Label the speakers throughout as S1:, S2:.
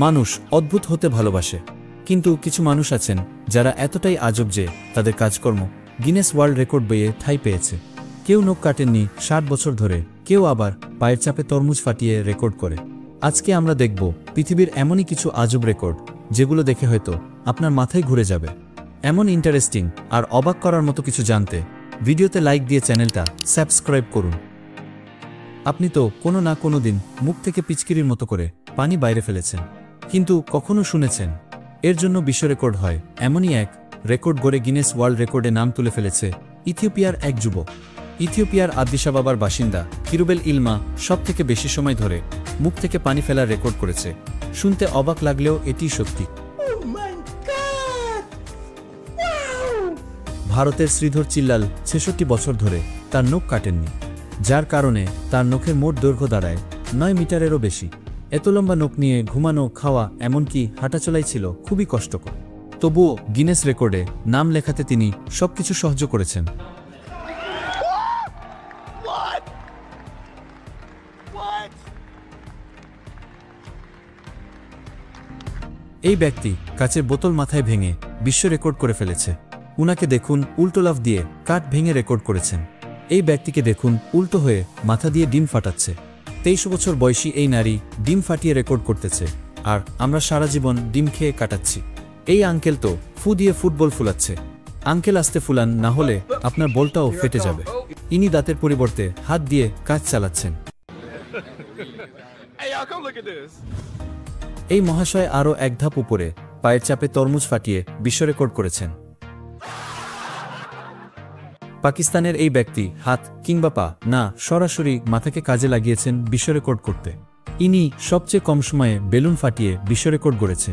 S1: মানুষ অদ্ভুত হতে ভালোবাসে, কিন্তু কিছু মানুষ আছেন যারা এতটাই আজব যে তাদের কাজকর্ম গিনেস ওয়ার্ল্ড রেকর্ড বইয়ে ঠাঁই পেয়েছে। কেউ নখ কাটেননি 60 বছর ধরে, কেউ আবার পায়ের চাপে তরমুজ ফাটিয়ে রেকর্ড করে। আজকে আমরা দেখব পৃথিবীর এমনই কিছু আজব রেকর্ড যেগুলো দেখে হয়তো আপনার মাথায় ঘুরে যাবে। এমন ইন্টারেস্টিং আর অবাক করার মতো কিছু জানতে ভিডিওতে লাইক দিয়ে চ্যানেলটা সাবস্ক্রাইব করুন। আপনি তো কোনো না কোনো দিন মুখ থেকে পিচকিরির মতো করে পানি বাইরে ফেলেছেন, কিন্তু কখনো শুনেছেন এর জন্য বিশ্ব রেকর্ড হয়? এমনই এক রেকর্ড গড়ে গিনেস ওয়ার্ল্ড রেকর্ডে নাম তুলে ফেলেছে ইথিওপিয়ার এক যুবক। ইথিওপিয়ার আদিস আবাবার বাসিন্দা কিরুবেল ইলমা সবথেকে বেশি সময় ধরে মুখ থেকে পানি ফেলার রেকর্ড করেছে। শুনতে অবাক লাগলেও এটি সত্যি। ভারতের শ্রীধর চিল্লাল 66 বছর ধরে তার নখ কাটেননি, যার কারণে তার নখের মোট দৈর্ঘ্য দাঁড়ায় 9 মিটারেরও বেশি। এত লম্বা নখ নিয়ে ঘুমানো, খাওয়া, এমনকি হাঁটাচলাই ছিল খুবই কষ্টকর। তবুও গিনেস রেকর্ডে নাম লেখাতে তিনি সবকিছু সহ্য করেছেন। এই ব্যক্তি কাচের বোতল মাথায় ভেঙে বিশ্ব রেকর্ড করে ফেলেছে। উনাকে দেখুন উল্টো লাফ দিয়ে কাঠ ভেঙে রেকর্ড করেছেন। এই ব্যক্তিকে দেখুন উল্টো হয়ে মাথা দিয়ে ডিম ফাটাচ্ছে। 23 বছর বয়সী এই নারী ডিম ফাটিয়ে রেকর্ড করতেছে, আর আমরা সারা জীবন ডিম খেয়ে কাটাচ্ছি। এই আঙ্কেল তো ফু দিয়ে ফুটবল ফুলাচ্ছে। আঙ্কেল আস্তে ফুলান, না হলে আপনার বলটাও ফেটে যাবে। ইনি দাঁতের পরিবর্তে হাত দিয়ে কাজ চালাচ্ছেন। এই মহাশয় আরও এক ধাপ উপরে পায়ের চাপে তরমুজ ফাটিয়ে বিশ্ব রেকর্ড করেছেন। পাকিস্তানের এই ব্যক্তি হাত কিংবা পা না, সরাসরি মাথাকে কাজে লাগিয়েছেন বিশ্ব রেকর্ড করতে। ইনি সবচেয়ে কম সময়ে বেলুন ফাটিয়ে বিশ্ব রেকর্ড গড়েছে।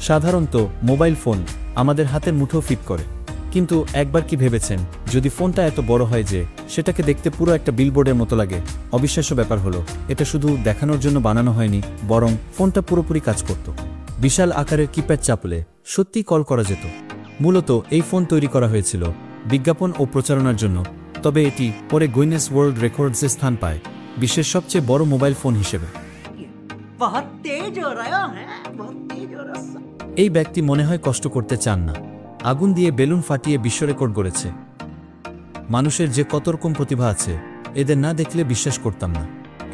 S1: সাধারণত মোবাইল ফোন আমাদের হাতের মুঠো ফিট করে, কিন্তু একবার কি ভেবেছেন যদি ফোনটা এত বড় হয় যে সেটাকে দেখতে পুরো একটা বিলবোর্ডের মতো লাগে? অবিশ্বাস্য ব্যাপার হলো, এটা শুধু দেখানোর জন্য বানানো হয়নি, বরং ফোনটা পুরোপুরি কাজ করত। বিশাল আকারের কিপ্যাড চাপলে সত্যিই কল করা যেত। মূলত এই ফোন তৈরি করা হয়েছিল বিজ্ঞাপন ও প্রচারণার জন্য, তবে এটি পরে গিনেস ওয়ার্ল্ড রেকর্ডসে স্থান পায় বিশ্বের সবচেয়ে বড় মোবাইল ফোন হিসেবে। এই ব্যক্তি মনে হয় কষ্ট করতে চান না, আগুন দিয়ে বেলুন ফাটিয়ে বিশ্ব রেকর্ড গড়েছে। মানুষের যে কত রকম প্রতিভা আছে, এদের না দেখলে বিশ্বাস করতাম না।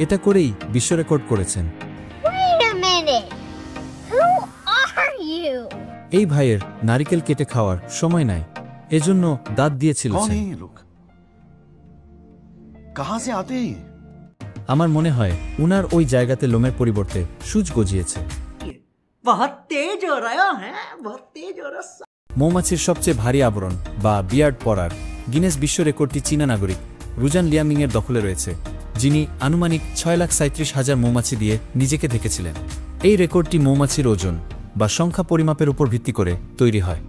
S1: এটা করেই বিশ্ব রেকর্ড করেছেন। এই ভাইয়ের নারিকেল কেটে খাওয়ার সময় নাই, এজন্য দাঁত দিয়েছিল। আমার মনে হয় উনার ওই জায়গাতে লোমের পরিবর্তে সূচ গজিয়েছে। মৌমাছির সবচেয়ে ভারী আবরণ বা বিয়ার্ড পরার গিনেস বিশ্ব রেকর্ডটি চীনা নাগরিক রুজান লিয়ামিংয়ের দখলে রয়েছে, যিনি আনুমানিক 6,37,000 মৌমাছি দিয়ে নিজেকে ঢেকেছিলেন। এই রেকর্ডটি মৌমাছির ওজন বা সংখ্যা পরিমাপের উপর ভিত্তি করে তৈরি হয়।